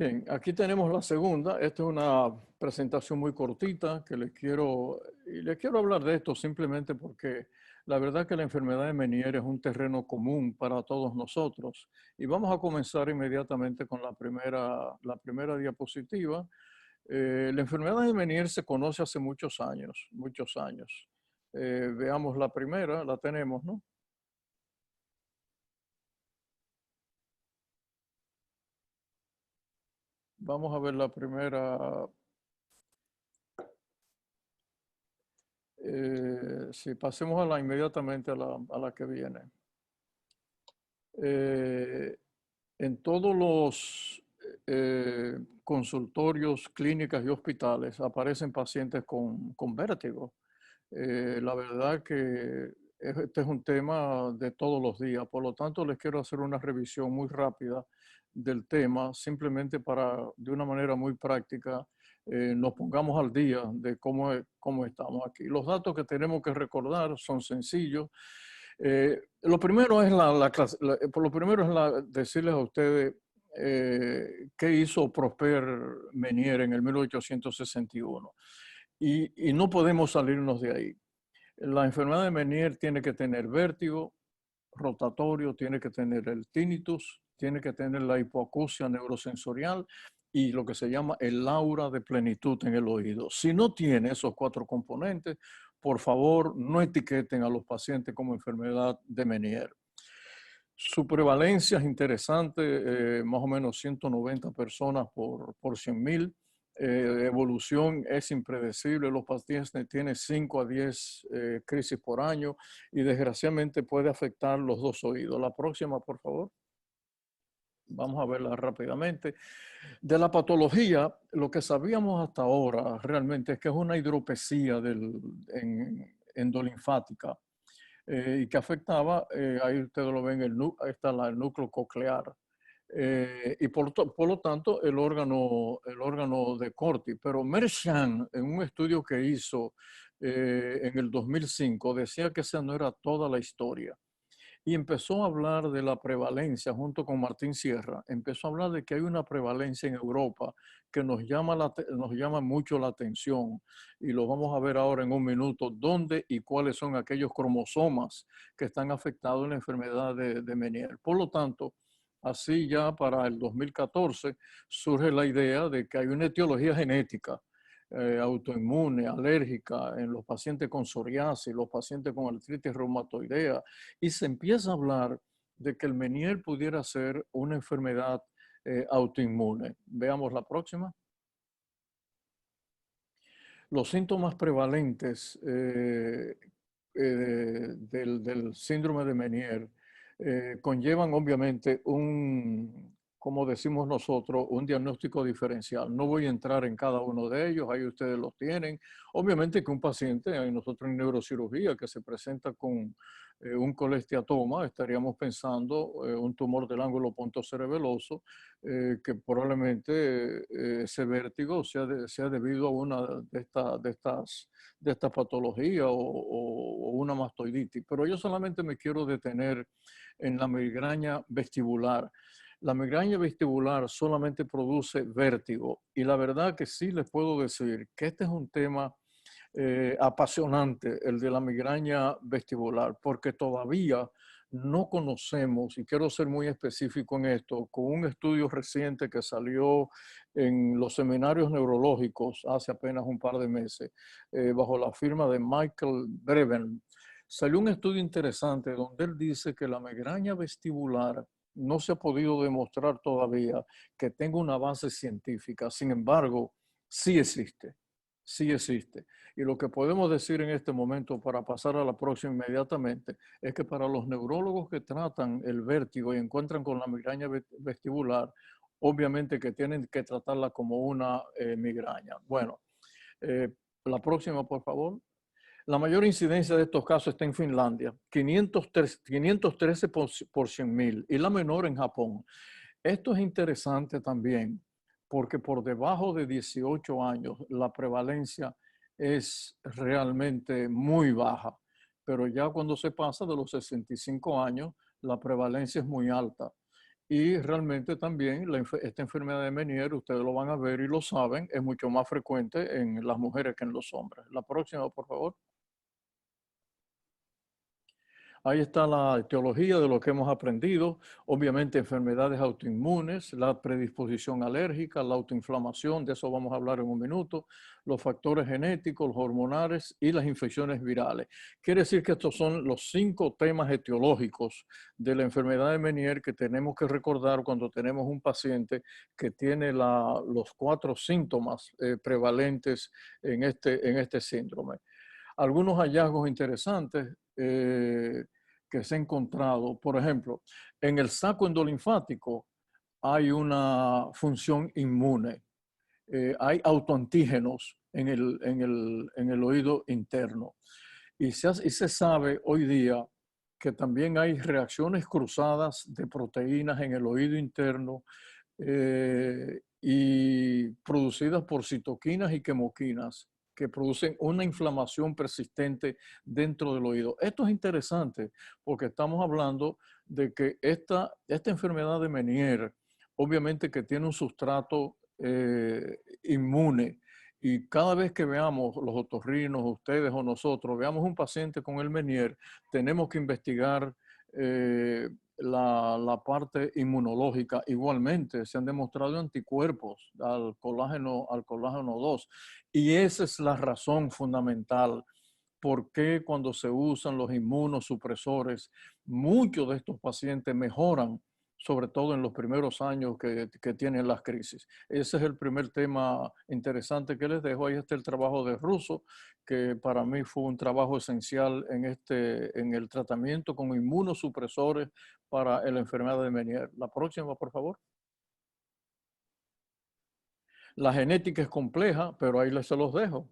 Bien, aquí tenemos la segunda. Esta es una presentación muy cortita que les quiero hablar de esto simplemente porque la verdad que la enfermedad de Meniere es un terreno común para todos nosotros. Y vamos a comenzar inmediatamente con la primera diapositiva. La enfermedad de Meniere se conoce hace muchos años, muchos años. Veamos la primera, la tenemos, ¿no? Vamos a ver la primera. Sí, pasemos inmediatamente a la que viene. Eh, en todos los consultorios, clínicas y hospitales aparecen pacientes con vértigo. La verdad que este es un tema de todos los días, por lo tanto les quiero hacer una revisión muy rápida del tema, simplemente para, de una manera muy práctica, nos pongamos al día de cómo estamos aquí. Los datos que tenemos que recordar son sencillos. Lo primero es por lo primero es decirles a ustedes qué hizo Prosper Ménière en el 1861. Y no podemos salirnos de ahí. La enfermedad de Ménière tiene que tener vértigo rotatorio, tiene que tener el tinnitus, tiene que tener la hipoacusia neurosensorial y lo que se llama el aura de plenitud en el oído. Si no tiene esos cuatro componentes, por favor, no etiqueten a los pacientes como enfermedad de Ménière. Su prevalencia es interesante, más o menos 190 personas por 100.000. Evolución es impredecible, los pacientes tienen 5 a 10 crisis por año y desgraciadamente puede afectar los dos oídos. La próxima, por favor. Vamos a verla rápidamente. De la patología, lo que sabíamos hasta ahora realmente es que es una hidropesía endolinfática y que afectaba, ahí ustedes lo ven, ahí está el núcleo coclear. Y por lo tanto el órgano de Corti. Pero Mersham, en un estudio que hizo en el 2005, decía que esa no era toda la historia. Y empezó a hablar de la prevalencia junto con Martín Sierra. Empezó a hablar de que hay una prevalencia en Europa que nos llama mucho la atención. Y lo vamos a ver ahora en un minuto, dónde y cuáles son aquellos cromosomas que están afectados en la enfermedad de Meniere. Por lo tanto, así ya para el 2014 surge la idea de que hay una etiología genética autoinmune, alérgica en los pacientes con psoriasis, los pacientes con artritis reumatoidea, y se empieza a hablar de que el Meniere pudiera ser una enfermedad autoinmune. Veamos la próxima. Los síntomas prevalentes del síndrome de Meniere conllevan obviamente como decimos nosotros, un diagnóstico diferencial. No voy a entrar en cada uno de ellos, ahí ustedes los tienen. Obviamente que un paciente, hay nosotros en neurocirugía, que se presenta con un colesteatoma, estaríamos pensando un tumor del ángulo pontocerebeloso, que probablemente ese vértigo sea debido a una de estas patologías o una mastoiditis. Pero yo solamente me quiero detener en la migraña vestibular. La migraña vestibular solamente produce vértigo y la verdad que sí les puedo decir que este es un tema apasionante, el de la migraña vestibular, porque todavía no conocemos, y quiero ser muy específico en esto, con un estudio reciente que salió en los seminarios neurológicos hace apenas un par de meses, bajo la firma de Michael Breven, salió un estudio interesante donde él dice que la migraña vestibular no se ha podido demostrar todavía que tenga una base científica. Sin embargo, sí existe. Sí existe. Y lo que podemos decir en este momento, para pasar a la próxima inmediatamente, es que para los neurólogos que tratan el vértigo y encuentran con la migraña vestibular, obviamente que tienen que tratarla como una migraña. Bueno, la próxima, por favor. La mayor incidencia de estos casos está en Finlandia, 513 por 100.000, y la menor en Japón. Esto es interesante también porque por debajo de 18 años la prevalencia es realmente muy baja, pero ya cuando se pasa de los 65 años la prevalencia es muy alta. Y realmente también esta enfermedad de Meniere, ustedes lo van a ver y lo saben, es mucho más frecuente en las mujeres que en los hombres. La próxima, por favor. Ahí está la etiología de lo que hemos aprendido. Obviamente, enfermedades autoinmunes, la predisposición alérgica, la autoinflamación, de eso vamos a hablar en un minuto, los factores genéticos, los hormonales y las infecciones virales. Quiere decir que estos son los 5 temas etiológicos de la enfermedad de Meniere que tenemos que recordar cuando tenemos un paciente que tiene los 4 síntomas prevalentes en este síndrome. Algunos hallazgos interesantes que se han encontrado, por ejemplo, en el saco endolinfático hay una función inmune, hay autoantígenos en el oído interno y se sabe hoy día que también hay reacciones cruzadas de proteínas en el oído interno y producidas por citoquinas y quemoquinas que producen una inflamación persistente dentro del oído. Esto es interesante porque estamos hablando de que esta enfermedad de Meniere, obviamente que tiene un sustrato inmune, y cada vez que veamos los otorrinos, ustedes o nosotros, veamos un paciente con el Meniere, tenemos que investigar la parte inmunológica. Igualmente se han demostrado anticuerpos al colágeno 2 y esa es la razón fundamental por qué cuando se usan los inmunosupresores muchos de estos pacientes mejoran, sobre todo en los primeros años que tienen las crisis. Ese es el primer tema interesante que les dejo. Ahí está el trabajo de Russo, que para mí fue un trabajo esencial en el tratamiento con inmunosupresores para la enfermedad de Meniere. La próxima, por favor. La genética es compleja, pero ahí se los dejo.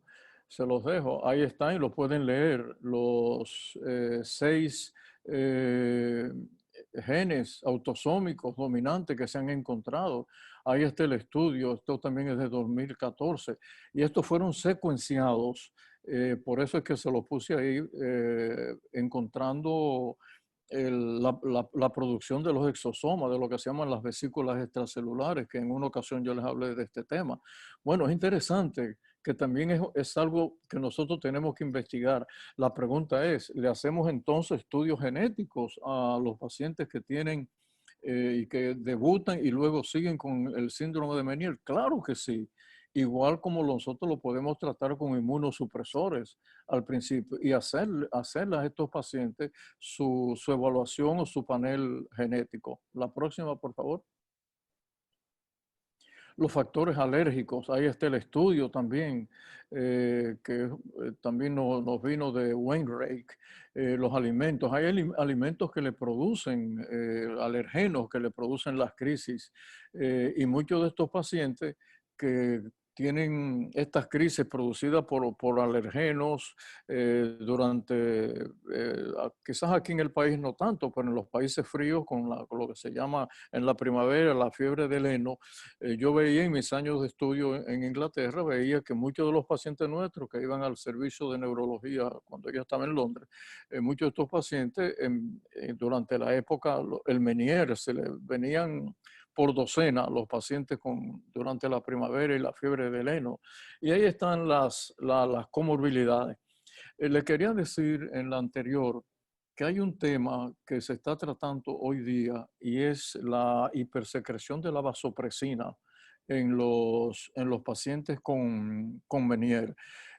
Se los dejo. Ahí están y lo pueden leer. Los 6 genes autosómicos dominantes que se han encontrado. Ahí está el estudio. Esto también es de 2014. Y estos fueron secuenciados. Por eso es que se lo puse ahí, encontrando la producción de los exosomas, de lo que se llaman las vesículas extracelulares, que en una ocasión yo les hablé de este tema. Bueno, es interesante que también es algo que nosotros tenemos que investigar. La pregunta es, ¿le hacemos entonces estudios genéticos a los pacientes que tienen y que debutan y luego siguen con el síndrome de Meniere? Claro que sí. Igual como nosotros lo podemos tratar con inmunosupresores al principio y hacerle a estos pacientes su evaluación o su panel genético. La próxima, por favor. Los factores alérgicos, ahí está el estudio también, que también nos vino de Wainwright, los alimentos. Hay alimentos que le producen alergenos, que le producen las crisis, y muchos de estos pacientes que tienen estas crisis producidas por alergenos quizás aquí en el país no tanto, pero en los países fríos con lo que se llama en la primavera la fiebre del heno. Yo veía en mis años de estudio en Inglaterra, veía que muchos de los pacientes nuestros que iban al servicio de neurología cuando yo estaba en Londres, muchos de estos pacientes durante la época, el Meniere, se le venían por docena los pacientes durante la primavera y la fiebre del heno. Y ahí están las comorbilidades. Le quería decir en la anterior que hay un tema que se está tratando hoy día y es la hipersecreción de la vasopresina en los pacientes con Meniere.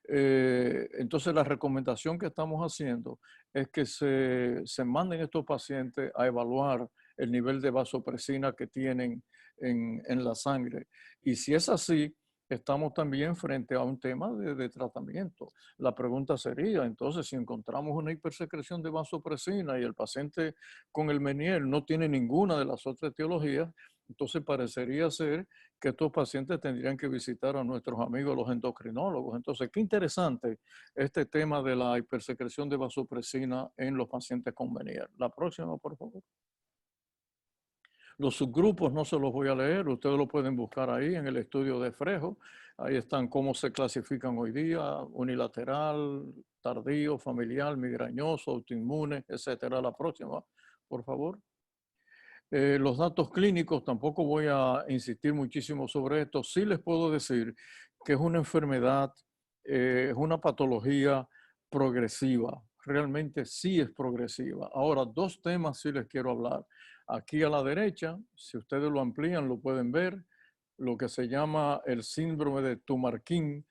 Entonces, la recomendación que estamos haciendo es que se manden estos pacientes a evaluar el nivel de vasopresina que tienen en la sangre. Y si es así, estamos también frente a un tema de tratamiento. La pregunta sería, entonces, si encontramos una hipersecreción de vasopresina y el paciente con el Meniere no tiene ninguna de las otras etiologías, entonces parecería ser que estos pacientes tendrían que visitar a nuestros amigos los endocrinólogos. Entonces, qué interesante este tema de la hipersecreción de vasopresina en los pacientes con Meniere. La próxima, por favor. Los subgrupos no se los voy a leer, ustedes lo pueden buscar ahí en el estudio de Frejo. Ahí están cómo se clasifican hoy día: unilateral, tardío, familiar, migrañoso, autoinmune, etcétera. La próxima, por favor. Los datos clínicos, tampoco voy a insistir muchísimo sobre esto. Sí les puedo decir que es una enfermedad, es una patología progresiva. Realmente sí es progresiva. Ahora, dos temas sí les quiero hablar. Aquí a la derecha, si ustedes lo amplían, lo pueden ver, lo que se llama el síndrome de Tumarkin.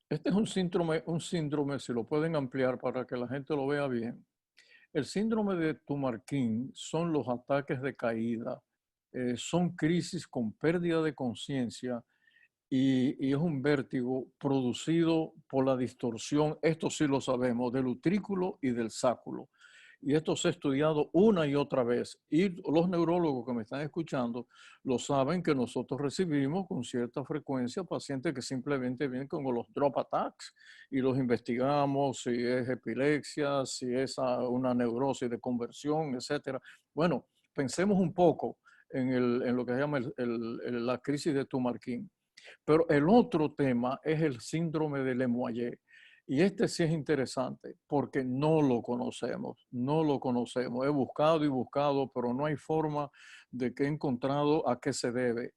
Este es un síndrome, si lo pueden ampliar para que la gente lo vea bien. El síndrome de Tumarkin son los ataques de caída, son crisis con pérdida de conciencia y es un vértigo producido por la distorsión, esto sí lo sabemos, del utrículo y del sáculo. Y esto se ha estudiado una y otra vez. Y los neurólogos que me están escuchando lo saben que nosotros recibimos con cierta frecuencia pacientes que simplemente vienen con los drop attacks y los investigamos si es epilepsia, si es una neurosis de conversión, etcétera. Bueno, pensemos un poco en lo que se llama la crisis de Tumarkin. Pero el otro tema es el síndrome de Lemoyne. Y este sí es interesante porque no lo conocemos, no lo conocemos. He buscado y buscado, pero no hay forma de que he encontrado a qué se debe.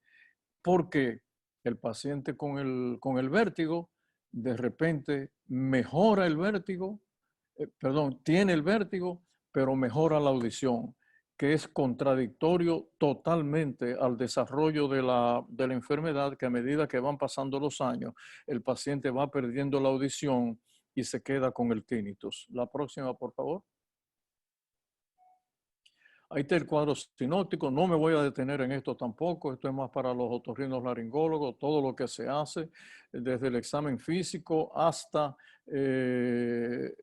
Porque el paciente con el vértigo, de repente mejora el vértigo, perdón, tiene el vértigo, pero mejora la audición, que es contradictorio totalmente al desarrollo de la enfermedad, que a medida que van pasando los años, el paciente va perdiendo la audición y se queda con el tinnitus. La próxima, por favor. Ahí está el cuadro sinóptico, no me voy a detener en esto tampoco, esto es más para los otorrinolaringólogos, todo lo que se hace, desde el examen físico hasta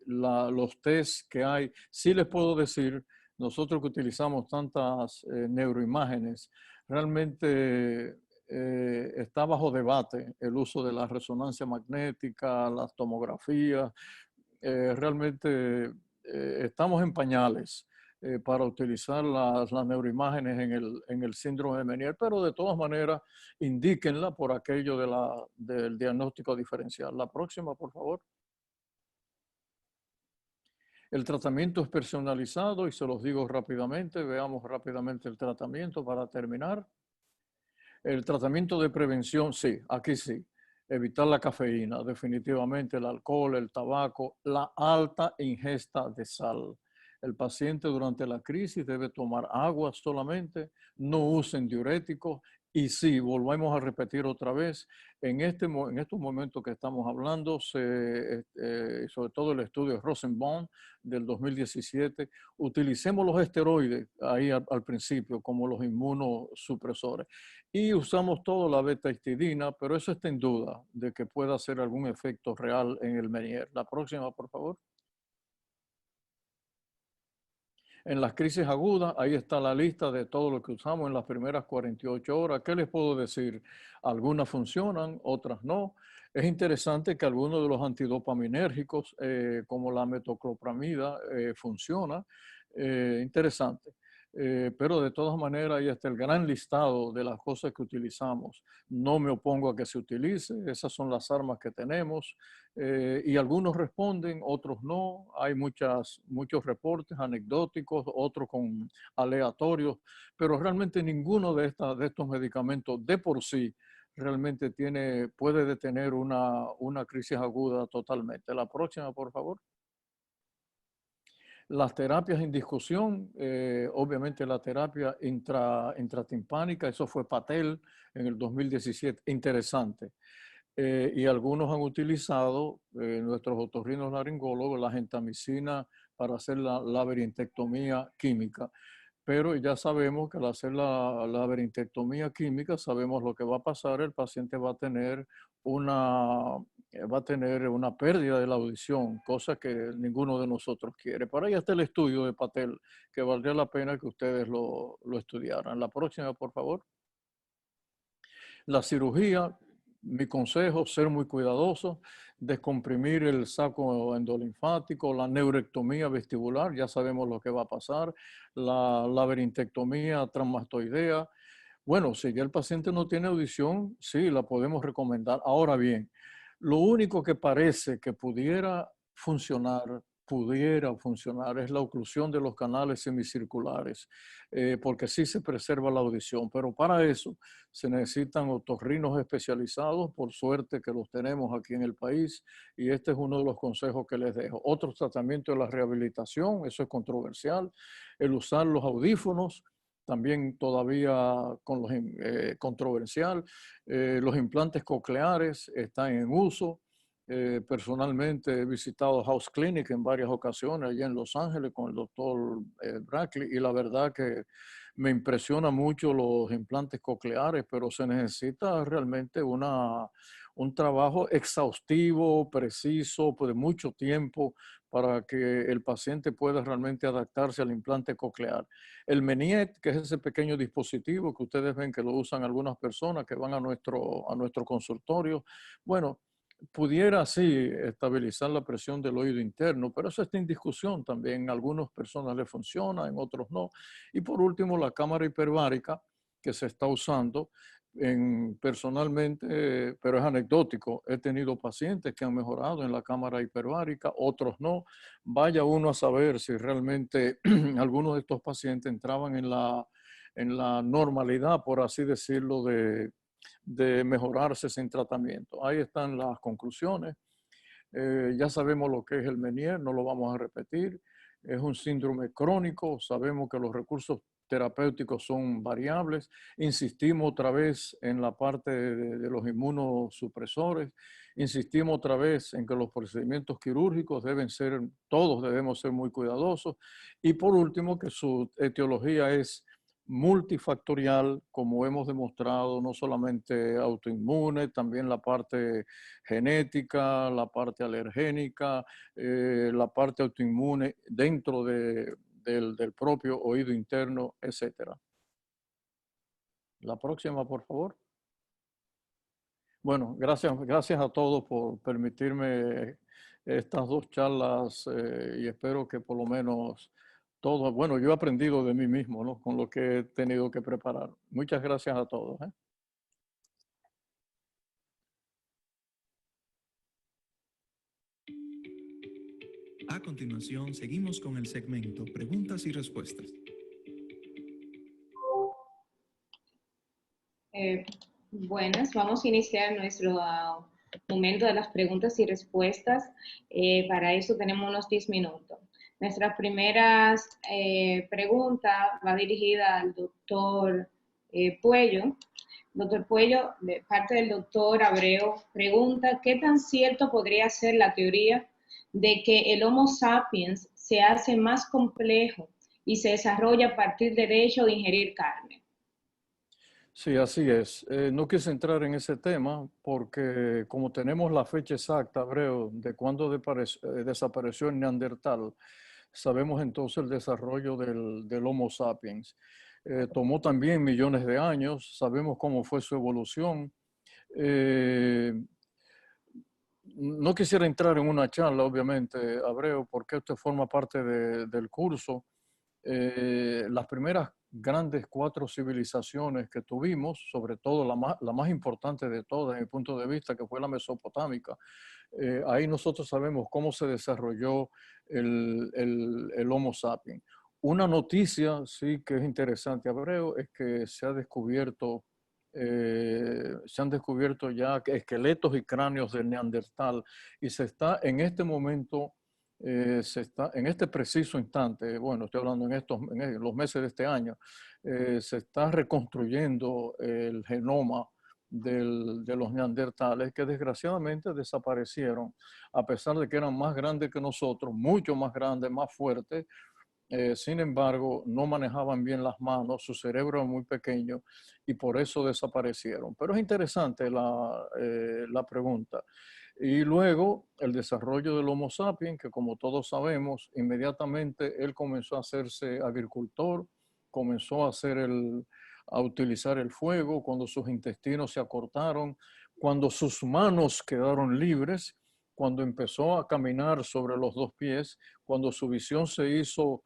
los test que hay. Sí les puedo decir, nosotros que utilizamos tantas neuroimágenes, realmente está bajo debate el uso de la resonancia magnética, las tomografías, realmente estamos en pañales para utilizar las neuroimágenes en el síndrome de Meniere, pero de todas maneras, indíquenla por aquello del diagnóstico diferencial. La próxima, por favor. El tratamiento es personalizado y se los digo rápidamente. Veamos rápidamente el tratamiento para terminar. El tratamiento de prevención, sí, aquí sí. Evitar la cafeína, definitivamente el alcohol, el tabaco, la alta ingesta de sal. El paciente durante la crisis debe tomar agua solamente, no usen diuréticos y sí, volvemos a repetir otra vez, en estos momentos que estamos hablando, sobre todo el estudio Rosenbaum del 2017, utilicemos los esteroides ahí al principio como los inmunosupresores y usamos todo la beta-histidina, pero eso está en duda de que pueda hacer algún efecto real en el Meniere. La próxima, por favor. En las crisis agudas, ahí está la lista de todo lo que usamos en las primeras 48 horas. ¿Qué les puedo decir? Algunas funcionan, otras no. Es interesante que algunos de los antidopaminérgicos, como la metoclopramida, funciona. Interesante. Pero de todas maneras, ahí está el gran listado de las cosas que utilizamos. No me opongo a que se utilice, esas son las armas que tenemos. Y algunos responden, otros no. Hay muchos reportes anecdóticos, otros con aleatorios, pero realmente ninguno de estos medicamentos de por sí realmente puede detener una crisis aguda totalmente. La próxima, por favor. Las terapias en discusión, obviamente la terapia intratimpánica, eso fue Patel en el 2017, interesante. Y algunos han utilizado, nuestros otorrinos laringólogos, la gentamicina para hacer la laberintectomía química. Pero ya sabemos que al hacer la laberintectomía química, sabemos lo que va a pasar, el paciente va a tener una pérdida de la audición, cosa que ninguno de nosotros quiere. Por ahí está el estudio de Patel, que valdría la pena que ustedes lo estudiaran. La próxima, por favor. La cirugía, mi consejo, ser muy cuidadoso, descomprimir el saco endolinfático, la neurectomía vestibular, ya sabemos lo que va a pasar, la laberintectomía transmastoidea. Bueno, si ya el paciente no tiene audición, sí, la podemos recomendar. Ahora bien, lo único que parece que pudiera funcionar pudiera funcionar es la oclusión de los canales semicirculares, porque sí se preserva la audición, pero para eso se necesitan otorrinos especializados, por suerte que los tenemos aquí en el país, y este es uno de los consejos que les dejo. Otro tratamiento es la rehabilitación, eso es controversial, el usar los audífonos, también todavía con controversial. Los implantes cocleares están en uso. Personalmente he visitado House Clinic en varias ocasiones allá en Los Ángeles con el doctor Brackley, y la verdad que me impresiona mucho los implantes cocleares, pero se necesita realmente un trabajo exhaustivo, preciso, pues de mucho tiempo para que el paciente pueda realmente adaptarse al implante coclear. El Meniet, que es ese pequeño dispositivo que ustedes ven que lo usan algunas personas que van a nuestro consultorio, bueno, pudiera así estabilizar la presión del oído interno, pero eso está en discusión también. En algunas personas le funciona, en otros no. Y por último, la cámara hiperbárica que se está usando. Personalmente, pero es anecdótico, he tenido pacientes que han mejorado en la cámara hiperbárica, otros no. Vaya uno a saber si realmente algunos de estos pacientes entraban en la normalidad, por así decirlo, de mejorarse sin tratamiento. Ahí están las conclusiones. Ya sabemos lo que es el Meniere, no lo vamos a repetir. Es un síndrome crónico, sabemos que los recursos terapéuticos son variables. Insistimos otra vez en la parte de los inmunosupresores. Insistimos otra vez en que los procedimientos quirúrgicos deben ser, todos debemos ser muy cuidadosos. Y por último, que su etiología es multifactorial, como hemos demostrado, no solamente autoinmune, también la parte genética, la parte alergénica, la parte autoinmune dentro del propio oído interno, etcétera. La próxima, por favor. Bueno, gracias a todos por permitirme estas dos charlas, y espero que por lo menos todo, bueno, yo he aprendido de mí mismo, ¿no? Con lo que he tenido que preparar. Muchas gracias a todos, ¿eh? A continuación, seguimos con el segmento Preguntas y Respuestas. Buenas, vamos a iniciar nuestro momento de las preguntas y respuestas. Para eso tenemos unos 10 minutos. Nuestra primera pregunta va dirigida al doctor Puello. Doctor Puello, de parte del doctor Abreu, pregunta, ¿qué tan cierto podría ser la teoría de que el Homo sapiens se hace más complejo y se desarrolla a partir del hecho de ingerir carne? Sí, así es. No quise entrar en ese tema porque como tenemos la fecha exacta, Abreu, de cuándo desapareció el Neandertal, sabemos entonces el desarrollo del Homo sapiens. Tomó también millones de años, sabemos cómo fue su evolución. Eh, no quisiera entrar en una charla, obviamente, Abreu, porque esto forma parte del curso. Las primeras grandes cuatro civilizaciones que tuvimos, sobre todo la más importante de todas, desde mi punto de vista, que fue la mesopotámica, ahí nosotros sabemos cómo se desarrolló el Homo sapiens. Una noticia, sí, que es interesante, Abreu, es que se han descubierto ya esqueletos y cráneos del Neandertal, y se está en este momento en este preciso instante, bueno, estoy hablando en los meses de este año, se está reconstruyendo el genoma de los neandertales, que desgraciadamente desaparecieron, a pesar de que eran más grandes que nosotros, mucho más grandes, más fuertes. Sin embargo, no manejaban bien las manos, su cerebro era muy pequeño y por eso desaparecieron. Pero es interesante la pregunta. Y luego el desarrollo del Homo sapiens, que como todos sabemos, inmediatamente él comenzó a hacerse agricultor, comenzó a utilizar el fuego, cuando sus intestinos se acortaron, cuando sus manos quedaron libres, cuando empezó a caminar sobre los dos pies, cuando su visión se hizo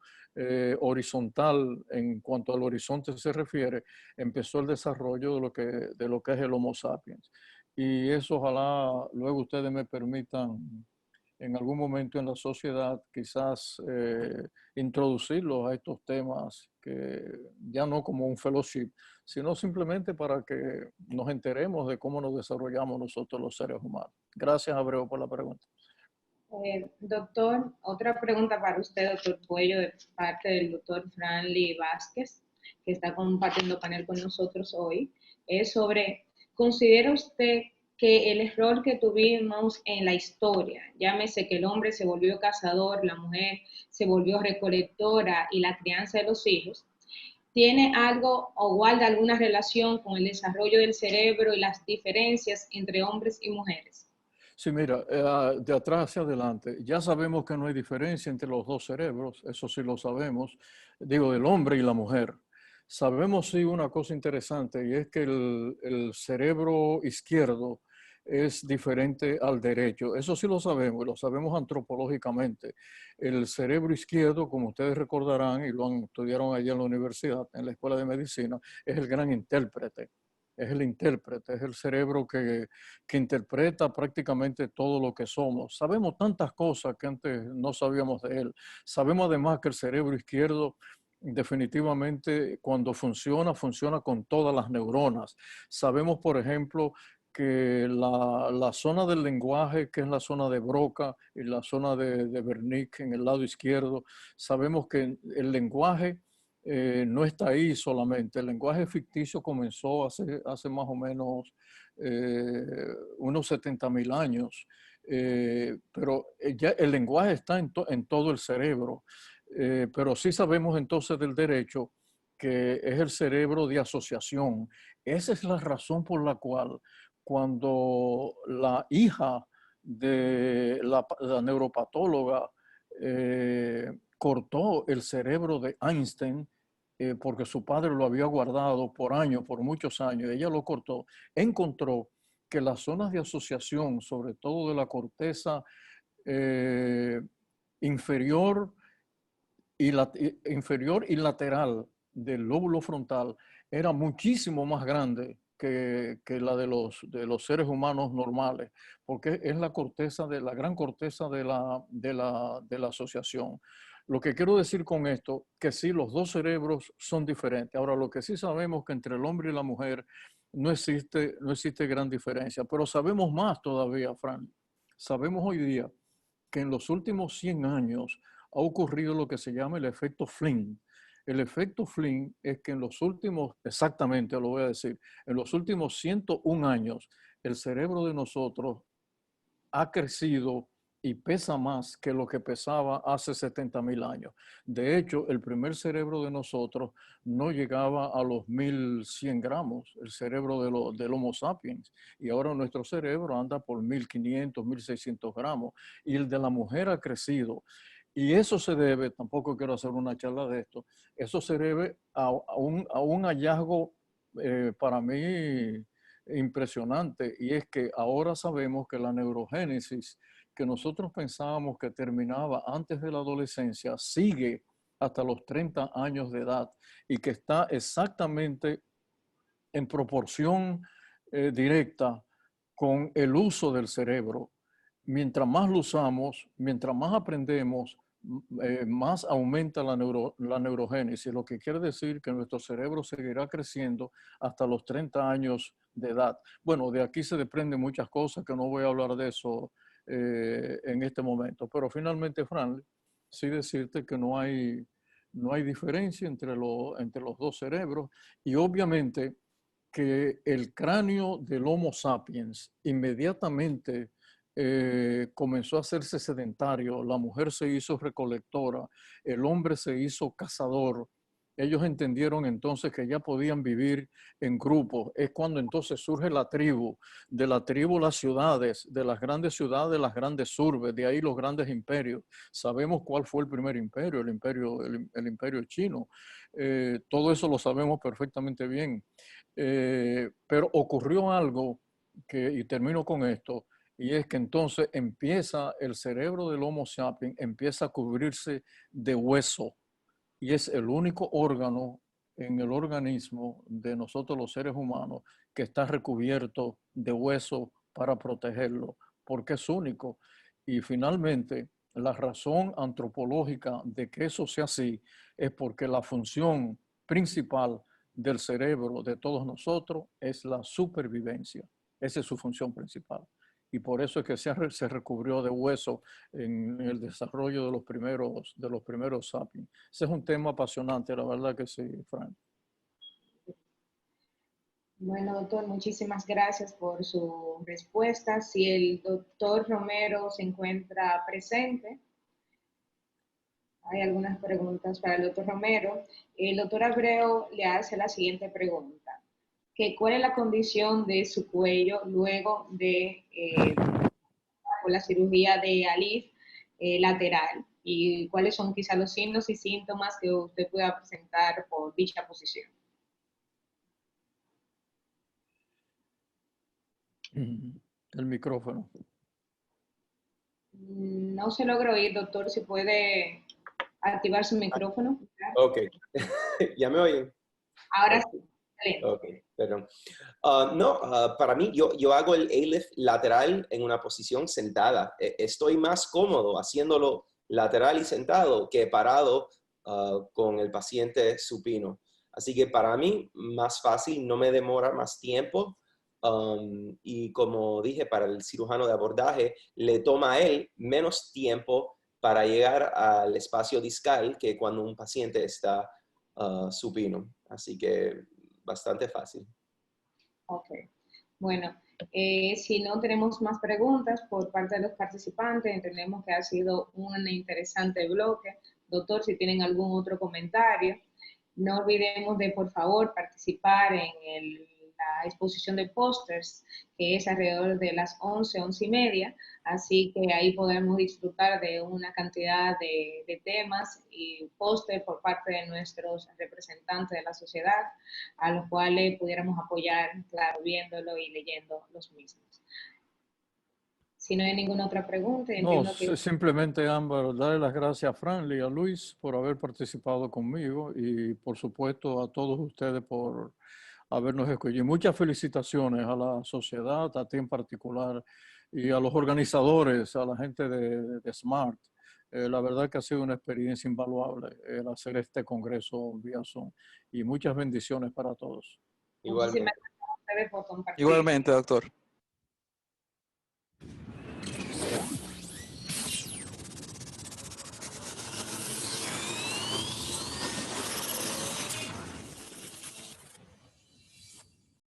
horizontal en cuanto al horizonte se refiere, empezó el desarrollo de lo que es el Homo sapiens. Y eso ojalá luego ustedes me permitan en algún momento en la sociedad, quizás introducirlos a estos temas, que ya no como un fellowship, sino simplemente para que nos enteremos de cómo nos desarrollamos nosotros los seres humanos. Gracias, Abreu, por la pregunta. Doctor, otra pregunta para usted, doctor Puello, de parte del doctor Franly Vázquez, que está compartiendo panel con nosotros hoy, es sobre, ¿considera usted que el error que tuvimos en la historia, llámese que el hombre se volvió cazador, la mujer se volvió recolectora y la crianza de los hijos, tiene algo o guarda alguna relación con el desarrollo del cerebro y las diferencias entre hombres y mujeres? Sí, mira, de atrás hacia adelante, ya sabemos que no hay diferencia entre los dos cerebros, eso sí lo sabemos, digo, del hombre y la mujer. Sabemos sí una cosa interesante y es que el cerebro izquierdo es diferente al derecho. Eso sí lo sabemos y lo sabemos antropológicamente. El cerebro izquierdo, como ustedes recordarán y lo estudiaron allá en la universidad, en la escuela de medicina, es el gran intérprete. Es el intérprete, es el cerebro que interpreta prácticamente todo lo que somos. Sabemos tantas cosas que antes no sabíamos de él. Sabemos además que el cerebro izquierdo definitivamente cuando funciona, funciona con todas las neuronas. Sabemos, por ejemplo, que la zona del lenguaje, que es la zona de Broca y la zona de Wernicke en el lado izquierdo, sabemos que el lenguaje no está ahí solamente. El lenguaje ficticio comenzó hace más o menos unos 70.000 años, pero ya el lenguaje está en todo el cerebro. Pero sí sabemos entonces del derecho que es el cerebro de asociación. Esa es la razón por la cual cuando la hija de la neuropatóloga cortó el cerebro de Einstein, porque su padre lo había guardado por años, por muchos años, ella lo cortó, encontró que las zonas de asociación, sobre todo de la corteza inferior inferior y lateral del lóbulo frontal, era muchísimo más grande que la de los seres humanos normales, porque es la corteza la gran corteza de la asociación. Lo que quiero decir con esto, que sí, los dos cerebros son diferentes. Ahora, lo que sí sabemos que entre el hombre y la mujer no existe gran diferencia, pero sabemos más todavía, Fran. Sabemos hoy día que en los últimos 100 años ha ocurrido lo que se llama el efecto Flynn. El efecto Flynn es que en los últimos, exactamente lo voy a decir, en los últimos 101 años, el cerebro de nosotros ha crecido y pesa más que lo que pesaba hace 70.000 años. De hecho, el primer cerebro de nosotros no llegaba a los 1.100 gramos, el cerebro del Homo sapiens. Y ahora nuestro cerebro anda por 1.500, 1.600 gramos. Y el de la mujer ha crecido. Y eso se debe, tampoco quiero hacer una charla de esto, eso se debe a un hallazgo para mí impresionante, y es que ahora sabemos que la neurogénesis que nosotros pensábamos que terminaba antes de la adolescencia sigue hasta los 30 años de edad y que está exactamente en proporción directa con el uso del cerebro. Mientras más lo usamos, mientras más aprendemos, más aumenta la neurogénesis, lo que quiere decir que nuestro cerebro seguirá creciendo hasta los 30 años de edad. Bueno, de aquí se desprenden muchas cosas que no voy a hablar de eso en este momento, pero finalmente, Fran, sí decirte que no hay diferencia entre los dos cerebros y obviamente que el cráneo del Homo sapiens inmediatamente comenzó a hacerse sedentario, la mujer se hizo recolectora, el hombre se hizo cazador. Ellos entendieron entonces que ya podían vivir en grupos. Es cuando entonces surge la tribu, de la tribu las ciudades, de las grandes ciudades, las grandes urbes, de ahí los grandes imperios. Sabemos cuál fue el primer imperio, el imperio chino. Todo eso lo sabemos perfectamente bien. Pero ocurrió algo y termino con esto, y es que entonces empieza el cerebro del Homo sapiens, empieza a cubrirse de hueso, y es el único órgano en el organismo de nosotros los seres humanos que está recubierto de hueso para protegerlo, porque es único. Y finalmente, la razón antropológica de que eso sea así es porque la función principal del cerebro de todos nosotros es la supervivencia. Esa es su función principal. Y por eso es que se recubrió de hueso en el desarrollo de los primeros sapiens. Ese es un tema apasionante, la verdad que sí, Frank. Bueno, doctor, muchísimas gracias por su respuesta. Si el doctor Romero se encuentra presente, hay algunas preguntas para el doctor Romero. El doctor Abreu le hace la siguiente pregunta. ¿Cuál es la condición de su cuello luego de la cirugía de ALIF lateral? ¿Y cuáles son quizás los signos y síntomas que usted pueda presentar por dicha posición? El micrófono. No se logra oír, doctor. Si puede activar su micrófono. Ok. ¿Ya me oyen? Ahora sí. Ok, perdón. Para mí, yo hago el ALIF lateral en una posición sentada. Estoy más cómodo haciéndolo lateral y sentado que parado con el paciente supino. Así que para mí, más fácil, no me demora más tiempo. Y como dije, para el cirujano de abordaje, le toma a él menos tiempo para llegar al espacio discal que cuando un paciente está supino. Así que bastante fácil. Ok. Bueno, si no tenemos más preguntas por parte de los participantes, entendemos que ha sido un interesante bloque. Doctor, si tienen algún otro comentario, no olvidemos de, por favor, participar en la exposición de pósters, que es alrededor de las 11, 11:30, así que ahí podremos disfrutar de una cantidad de temas y pósters por parte de nuestros representantes de la sociedad, a los cuales pudiéramos apoyar, claro, viéndolo y leyendo los mismos. Si no hay ninguna otra pregunta, entiendo que... Simplemente, Ámbar, darle las gracias a Franly y a Luis por haber participado conmigo y, por supuesto, a todos ustedes por habernos escogido. Muchas felicitaciones a la sociedad, a ti en particular, y a los organizadores, a la gente de SMART. La verdad que ha sido una experiencia invaluable el hacer este congreso vía Zoom. Y muchas bendiciones para todos. Igualmente. Muchísimas gracias a ustedes por compartir. Igualmente, doctor.